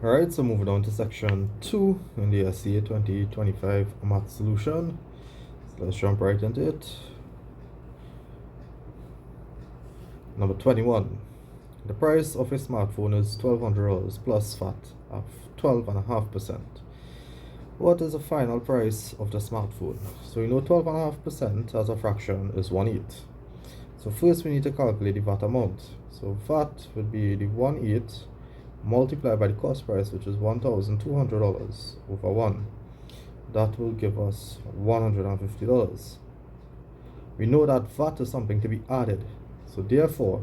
Alright, so moving on to section 2 in the SCA 2025 math solution. So let's jump right into it. Number 21. The price of a smartphone is $1,200 plus VAT of 12.5%. What is the final price of the smartphone? So we know 12.5% as a fraction is 1/8. So first we need to calculate the VAT amount. So VAT would be the 1/8 multiplied by the cost price, which is $1,200 over 1. That will give us $150. We know that VAT is something to be added. So therefore,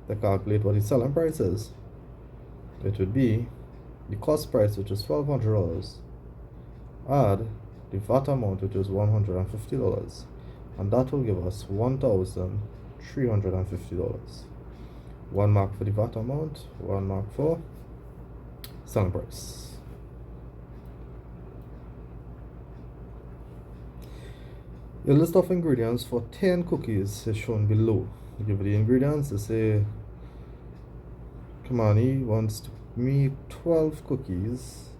to calculate what the selling price is, it would be the cost price, which is $1,200, add the VAT amount, which is $150, and that will give us $1,350. 1 mark for the VAT amount, 1 mark for selling price. The list of ingredients for 10 cookies is shown below. They give the ingredients. They say Kamani wants to make 12 cookies.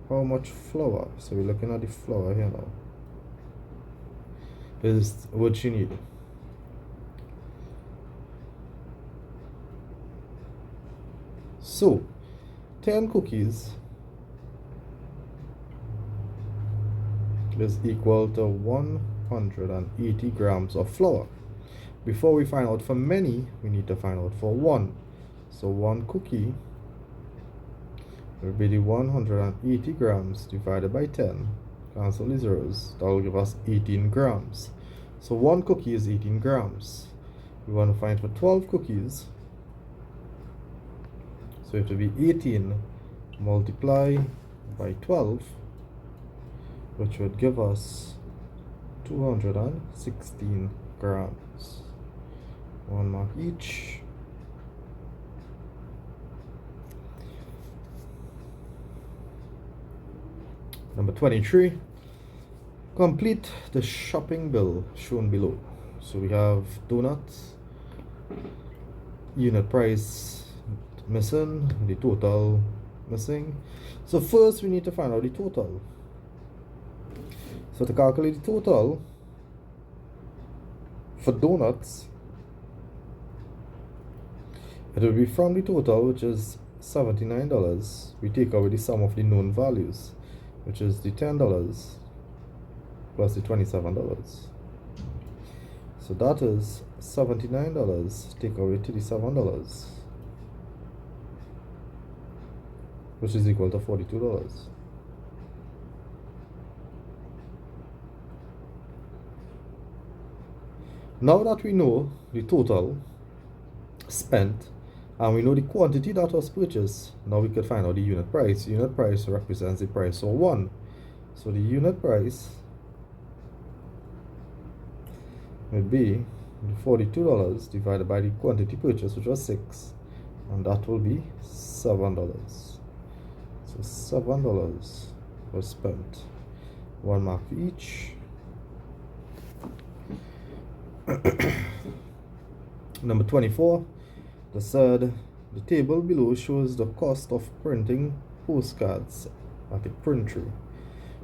How much flour? So we're looking at the flour here now. Is what you need. So 10 cookies is equal to 180 grams of flour. Before we find out for many, we need to find out for one. So one cookie will be the 180 grams divided by 10. Cancel the zeros. That will give us 18 grams. So one cookie is 18 grams. We want to find for 12 cookies. So it will be 18 multiplied by 12, which would give us 216 grams. 1 mark each. Number 23. Complete the shopping bill shown below. So we have donuts, unit price missing, the total missing. So first we need to find out the total. So to calculate the total for donuts, it will be from the total, which is $79. We take away the sum of the known values, which is the $10 plus the $27. So that is $79 take away $37, which is equal to $42. Now that we know the total spent and we know the quantity that was purchased, now we could find out the unit price. Unit price represents the price of 1. So the unit price would be $42 divided by the quantity purchased, which was 6, and that will be $7. So $7 was spent. 1 mark for each. Number 24. The table below shows the cost of printing postcards at a printery.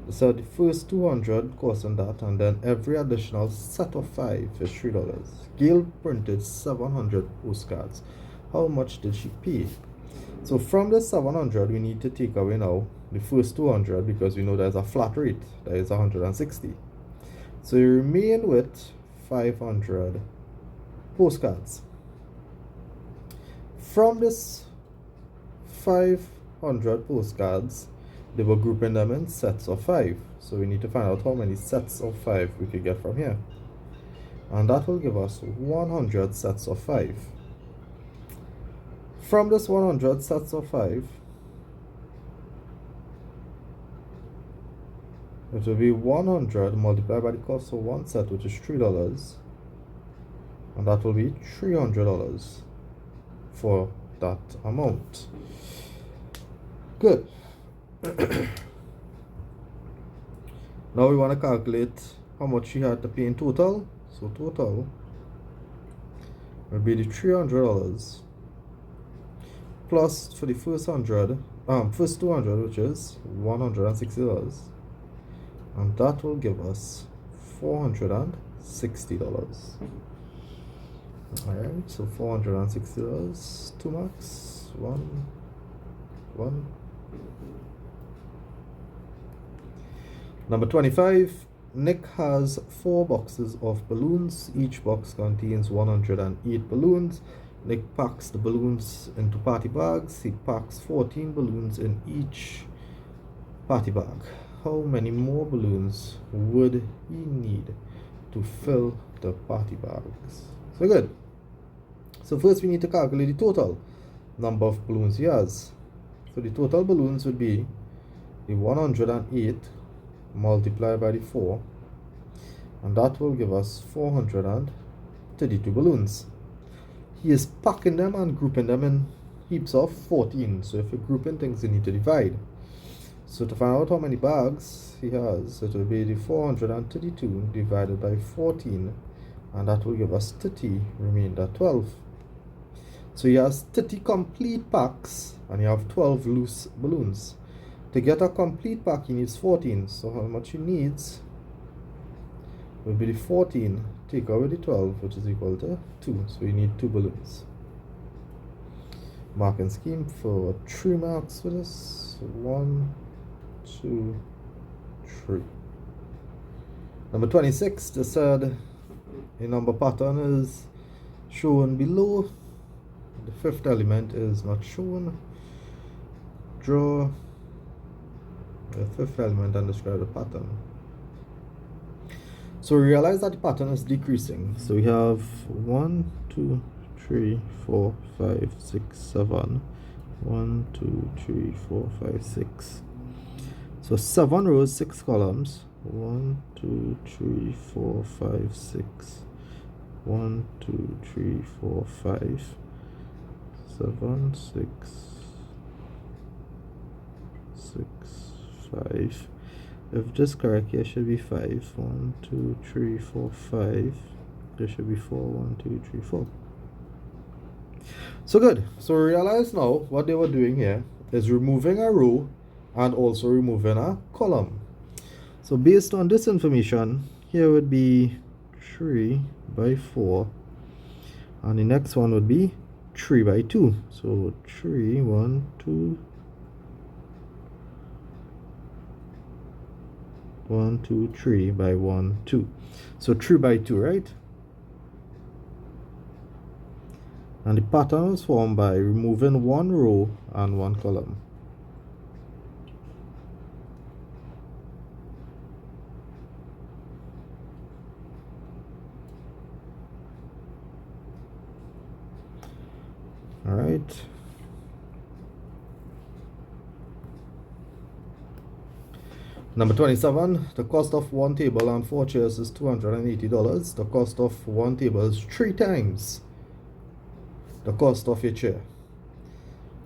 The first 200 costing that, and then every additional set of 5 is $3. Gail printed 700 postcards. How much did she pay? So from the 700, we need to take away now the first 200, because we know there's a flat rate, that is 160. So you remain with 500 postcards. From this 500 postcards, they were grouping them in sets of 5. So we need to find out how many sets of 5 we could get from here. And that will give us 100 sets of 5. From this 100 sets of 5, it will be 100 multiplied by the cost of one set, which is $3. And that will be $300 for that amount. Good. Now we want to calculate how much she had to pay in total. So total will be the $300 plus for the first 200, which is $160, and that will give us $460. Alright, so $460, 2 marks, 1. Number 25, Nick has 4 boxes of balloons. Each box contains 108 balloons. Nick packs the balloons into party bags. He packs 14 balloons in each party bag. How many more balloons would he need to fill the party bags? So good. So first we need to calculate the total number of balloons he has. So the total balloons would be the 108 multiplied by the 4, and that will give us 432 balloons. He is packing them and grouping them in heaps of 14. So if you're grouping things, you need to divide. So to find out how many bags he has, it will be the 432 divided by 14, and that will give us 30, remainder 12. So he has 30 complete packs and you have 12 loose balloons. To get a complete pack, he needs 14. So how much he needs will be the 14 take away the 12, which is equal to 2. So you need 2 balloons. Marking scheme for 3 marks for this. 1, 2, 3. Number 26, they said a number pattern is shown below. The 5th element is not shown. Draw the 5th element and describe the pattern. So we realize that the pattern is decreasing. So we have 1, 2, 3, 4, 5, 6, 7. 1, 2, 3, 4, 5, 6. So 7 rows, 6 columns. 1, 2, 3, 4, 5, 6. 1, 2, 3, 4, 5. 7, 6, 5. If this correct, here should be 5. 1, 2, 3, 4, 5. There should be 4. 1, 2, 3, 4. So good. So we realize now what they were doing here is removing a row and also removing a column. So based on this information, here would be 3 by 4, and the next one would be 3 by 2. So 3, 1, 2, 1, 2, 3 by 1, 2. So 3 by 2, right? And the pattern was formed by removing 1 row and 1 column. All right. Number 27, the cost of 1 table and 4 chairs is $280. The cost of 1 table is 3 times the cost of a chair.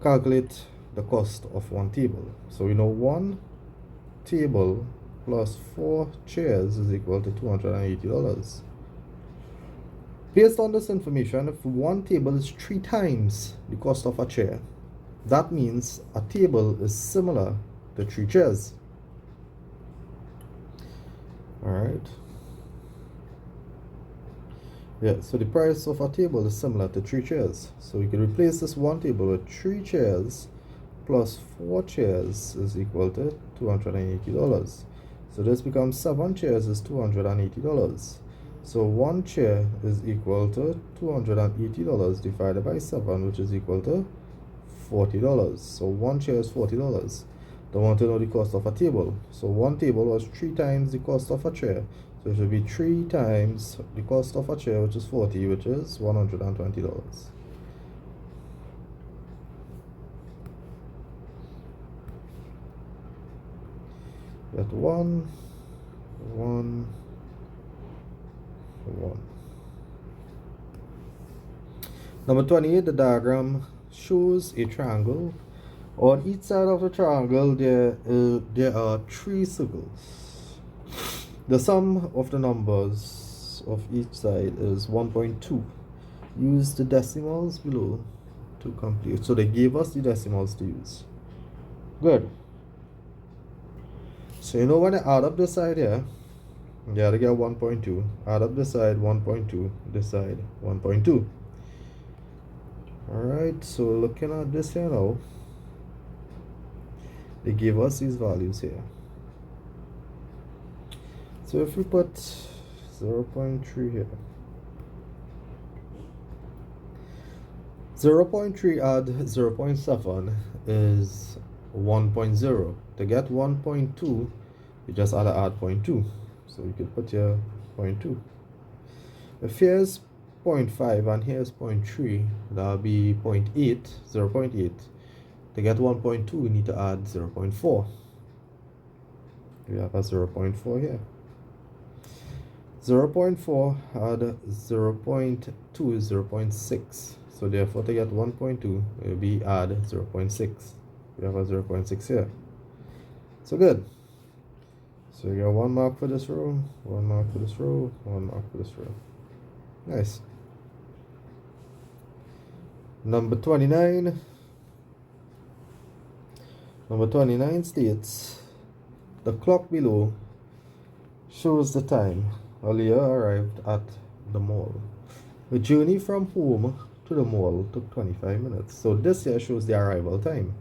Calculate the cost of 1 table. So we know 1 table plus 4 chairs is equal to $280. Based on this information, if 1 table is 3 times the cost of a chair, that means a table is similar to 3 chairs. Alright. Yeah, so the price of a table is similar to 3 chairs. So we can replace this 1 table with 3 chairs plus 4 chairs is equal to $280. So this becomes 7 chairs is $280. So 1 chair is equal to $280 divided by 7, which is equal to $40. So 1 chair is $40. They want to know the cost of a table. So 1 table was 3 times the cost of a chair. So it should be 3 times the cost of a chair, which is 40, which is $120. Got 1, 1, 1. Number 28, the diagram shows a triangle. On each side of the triangle, there are 3 circles. The sum of the numbers of each side is 1.2. Use the decimals below to complete. So they gave us the decimals to use. Good. So you know when I add up this side here, you gotta get 1.2. Add up this side 1.2, this side 1.2. Alright, so looking at this here now, they give us these values here. So if we put 0.3 here, 0.3 add 0.7 is 1.0. To get 1.2, you just add 0.2. So you could put here 0.2. If here's 0.5 and here's 0.3, that'll be 0.8, 0.8. To get 1.2, we need to add 0.4. We have a 0.4 here. 0.4 add 0.2 is 0.6. So therefore to get 1.2, it will be add 0.6. We have a 0.6 here. So good. So you got 1 mark for this row, 1 mark for this row, 1 mark for this row. Nice. Number 29. Number 29 states, the clock below shows the time Aliyah arrived at the mall. The journey from home to the mall took 25 minutes. So this here shows the arrival time.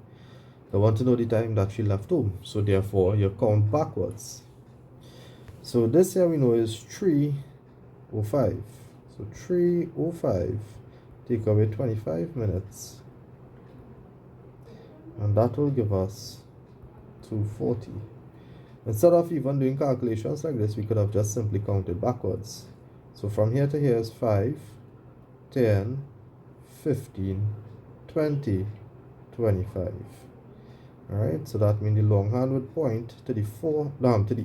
I want to know the time that she left home. So therefore, you count backwards. So this here we know is 3:05. So 3:05, take away 25 minutes. And that will give us 2:40. Instead of even doing calculations like this, we could have just simply counted backwards. So from here to here is 5, 10, 15, 20, 25. Alright, so that means the longhand would point to the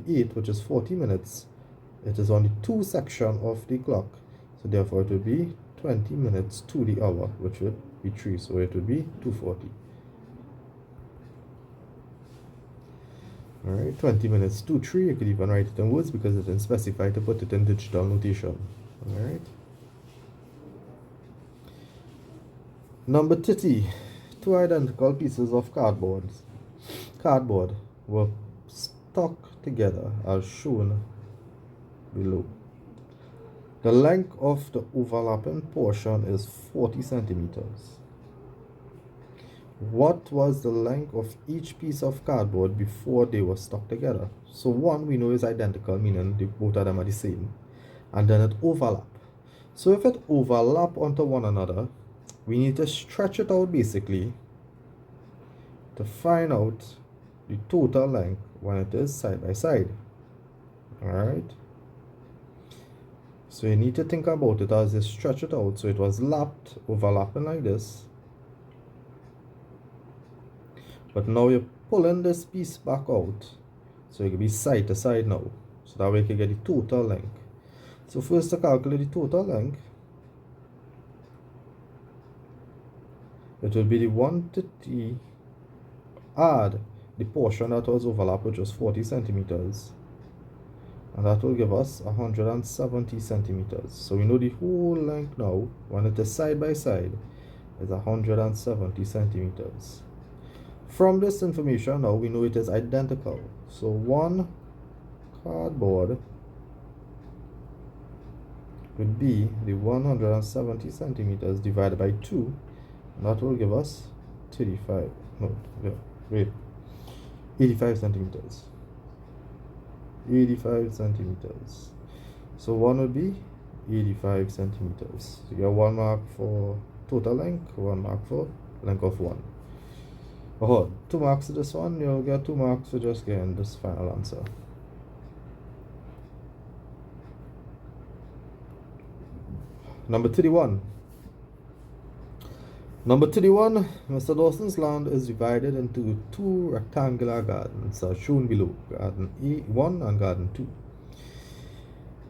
8, which is 40 minutes. It is on the 2 section of the clock. So therefore it would be 20 minutes to the hour, which would be 3. So it would be 2:40. Alright, 20 minutes to 3. You could even write it in words because it didn't specify to put it in digital notation. Alright. Number 30. 2 identical pieces of cardboard were stuck together as shown below. The length of the overlapping portion is 40 centimeters. What was the length of each piece of cardboard before they were stuck together? So one we know is identical, meaning both of them are the same. And then it overlap. So if it overlap onto one another, we need to stretch it out basically to find out the total length when it is side by side. Alright. So you need to think about it as you stretch it out. So it was overlapping like this. But now you're pulling this piece back out. So it can be side to side now. So that way you can get the total length. So first to calculate the total length, it will be the 130 add the portion that was overlapped, which was 40 centimeters. And that will give us 170 centimeters. So we know the whole length now, when it is side by side, is 170 centimeters. From this information now, we know it is identical. So one cardboard would be the 170 centimeters divided by 2. And that will give us 85 centimeters. 85 centimeters. So one would be 85 centimeters. So you get 1 mark for total length, 1 mark for length of 1. Oh, 2 marks to this one, you'll get 2 marks for just getting this final answer. Number 31. Number 31, Mr. Dawson's land is divided into 2 rectangular gardens as shown below, Garden A1 and Garden 2.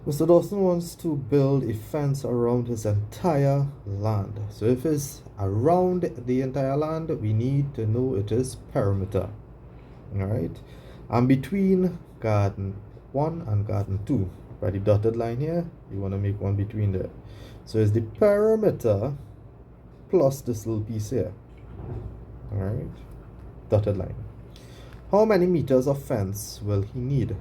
Mr. Dawson wants to build a fence around his entire land. So if it's around the entire land, we need to know it is perimeter. Alright? And between Garden 1 and Garden 2, by the dotted line here, you want to make one between there. So it's the perimeter plus this little piece here. Alright, dotted line. How many meters of fence will he need?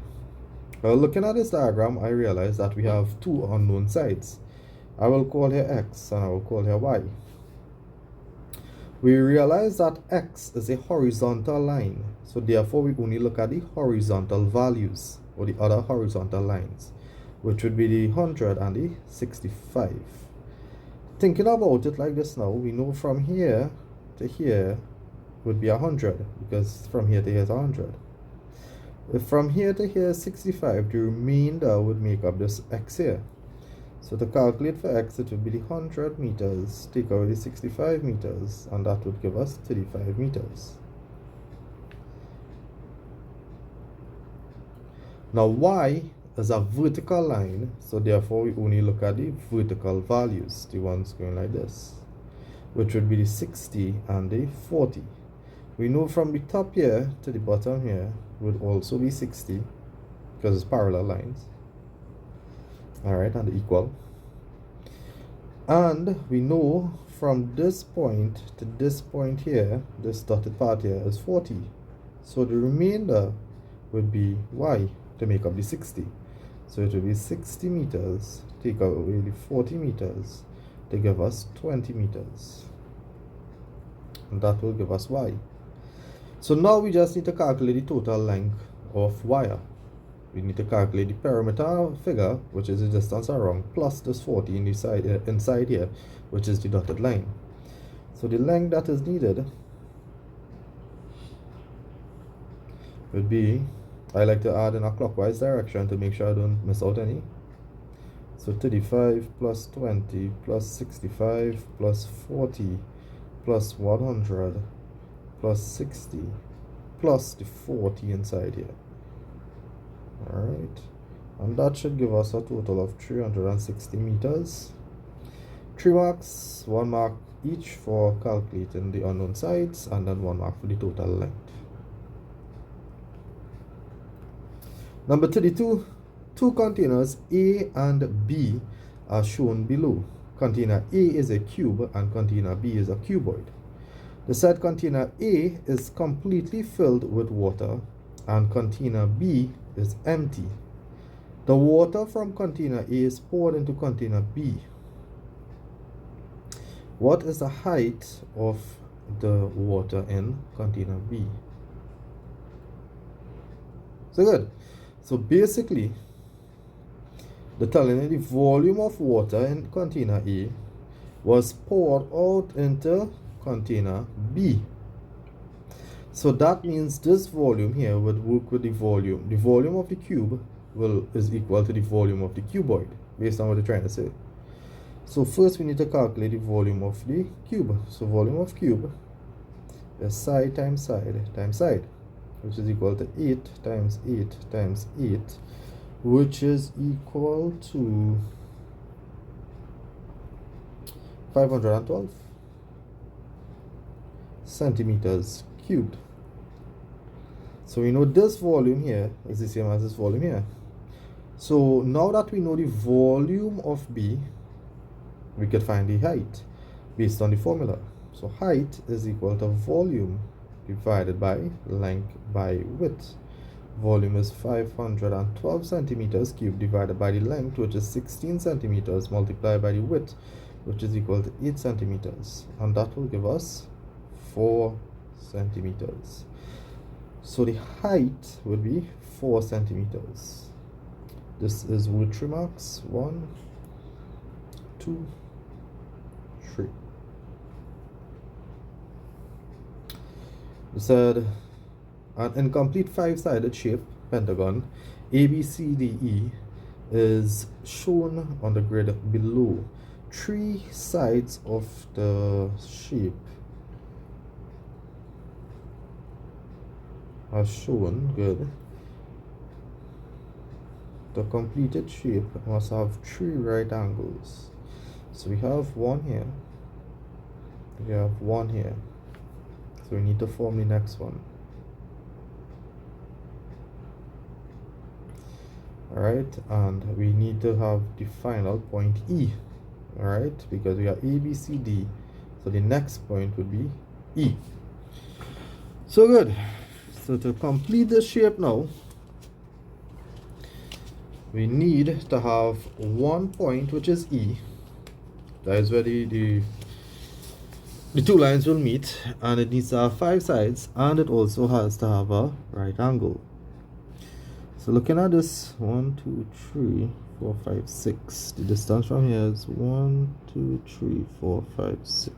Well, looking at this diagram, I realize that we have two unknown sides. I will call here x and I will call here y. We realize that x is a horizontal line, so therefore we only look at the horizontal values or the other horizontal lines, which would be the 100 and the 65. Thinking about it like this now, we know from here to here would be 100, because from here to here is 100. If from here to here is 65, the remainder would make up this x here. So to calculate for x, it would be the 100 meters, take away the 65 meters, and that would give us 35 meters. Now y is a vertical line, so therefore we only look at the vertical values, the ones going like this, which would be the 60 and the 40. We know from the top here to the bottom here would also be 60, because it's parallel lines. Alright, and equal. And we know from this point to this point here, this dotted part here is 40. So the remainder would be y to make up the 60. So it will be 60 meters, take away the 40 meters to give us 20 meters. And that will give us y. So now we just need to calculate the total length of wire. We need to calculate the perimeter figure, which is the distance around, plus this 40 in the side, inside here, which is the dotted line. So the length that is needed would be, I like to add in a clockwise direction to make sure I don't miss out any. So 35 plus 20 plus 65 plus 40 plus 100 plus 60 plus the 40 inside here. Alright, and that should give us a total of 360 meters. 3 marks, 1 mark each for calculating the unknown sides, and then 1 mark for the total length. Number 32, two containers A and B are shown below. Container A is a cube and container B is a cuboid. The said container A is completely filled with water and container B is empty. The water from container A is poured into container B. What is the height of the water in container B? So good. So basically, they're telling you the volume of water in container A was poured out into container B. So that means this volume here would work with the volume. The volume of the cube is equal to the volume of the cuboid, based on what they're trying to say. So first we need to calculate the volume of the cube. So volume of cube is side times side times side, which is equal to 8 times 8 times 8, which is equal to 512 centimeters cubed. So we know this volume here is the same as this volume here. So now that we know the volume of B, we could find the height based on the formula. So height is equal to volume divided by length by width. Volume is 512 centimeters cubed divided by the length, which is 16 centimeters, multiplied by the width, which is equal to 8 centimeters. And that will give us 4 centimeters. So the height would be 4 centimeters. This is with 3 marks. 1, 2, 3. We said an incomplete 5-sided shape pentagon ABCDE is shown on the grid below. 3 sides of the shape are shown. Good. The completed shape must have 3 right angles. So we have one here, we have one here, so we need to form the next one. Alright, and we need to have the final point E. Alright, because we are ABCD, So the next point would be E. So good. So to complete the shape now, we need to have one point which is E. That is where the two lines will meet, and it needs to have 5 sides, and it also has to have a right angle. So looking at this, 1, 2, 3, 4, 5, 6. The distance from here is 1, 2, 3, 4, 5, 6.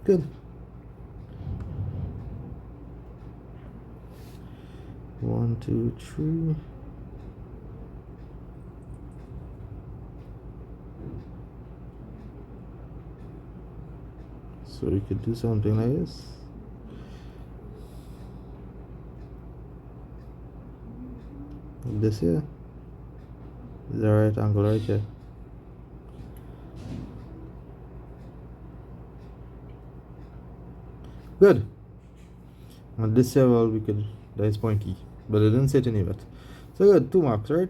Good. 1, 2, 3. So you could do something like this. This here is the right angle right here. Good. And this here, well, we could, that is point E, but it didn't say it anywhere. So good, 2 marks, right,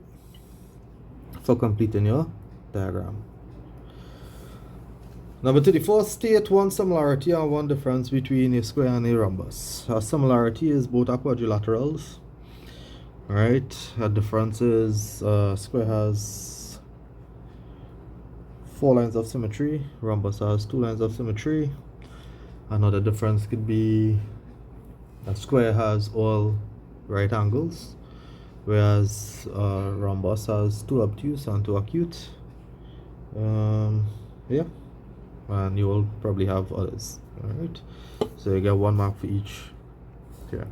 for completing your diagram. Number 34, state one similarity and one difference between a square and a rhombus. A similarity is both are quadrilaterals. Alright, a difference is square has 4 lines of symmetry, rhombus has 2 lines of symmetry. Another difference could be a square has all right angles, whereas rhombus has 2 obtuse and 2 acute. Yeah, and you will probably have others. Alright, so you get 1 mark for each. Okay.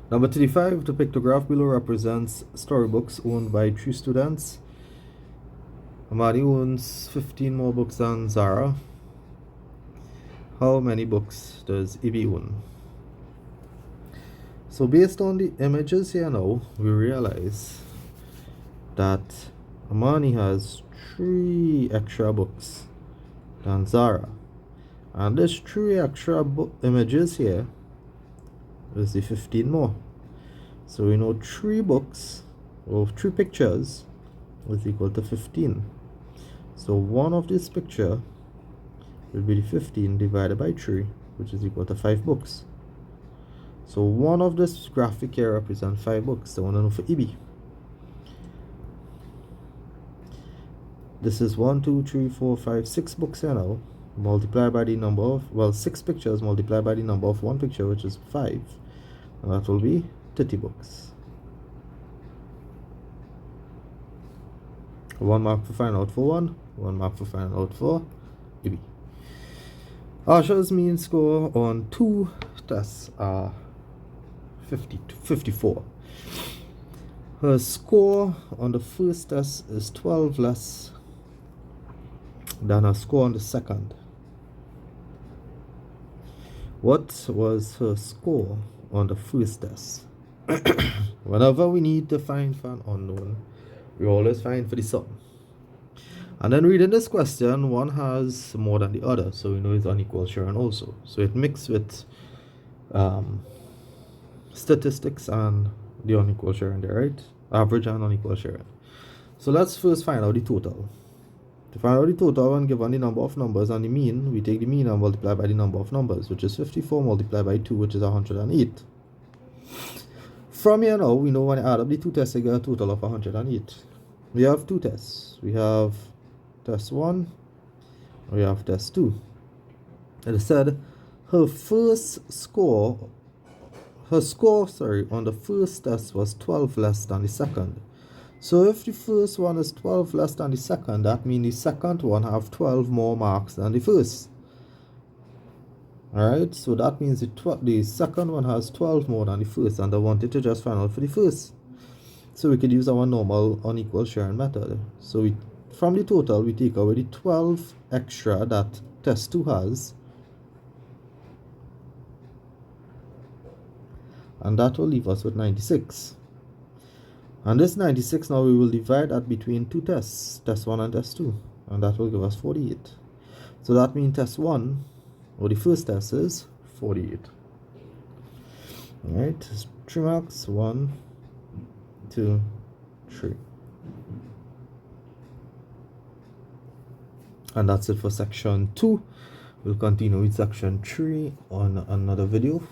Number 35, the pictograph below represents storybooks owned by 3 students. Amadi owns 15 more books than Zara. How many books does Ibi own? So based on the images here now, we realize that Amani has 3 extra books than Zara. And this 3 extra images here is the 15 more. So we know 3 books or 3 pictures is equal to 15. So one of this picture will be the 15 divided by 3, which is equal to 5 books. So one of this graphic here represents 5 books. So I want to know for Ibi. This is 1, 2, 3, 4, 5, 6 books here now. Multiply by the number of, well, 6 pictures multiplied by the number of 1 picture, which is 5. And that will be 30 books. 1 mark for finding out for 1 mark for finding out for Ibi. Asha's mean score on 2 tests are 54. Her score on the first test is 12 less than her score on the second. What was her score on the first test? Whenever we need to find for an unknown, we always find for the sum. And then reading this question, one has more than the other, so we know it's unequal sharing also. So it mixed with statistics and the unequal sharing there, right? Average and unequal sharing. So let's first find out the total. To find out the total, when given the number of numbers and the mean, we take the mean and multiply by the number of numbers, which is 54 multiplied by 2, which is 108. From here now, we know when I add up the 2 tests, I get a total of 108. We have 2 tests. We have test 1, we have test 2. It said her score on the first test was 12 less than the second. So if the first one is 12 less than the second, that means the second one have 12 more marks than the first. Alright, so that means the second one has 12 more than the first, and I wanted to just find out for the first. So we could use our normal unequal sharing method. So from the total, we take away the 12 extra that test 2 has, and that will leave us with 96. And this 96 now we will divide that between 2 tests, test 1 and test 2, and that will give us 48. So that means test 1, or the first test, is 48. Alright, 3 marks, 1, 2, 3. And that's it for section 2. We'll continue with section 3 on another video.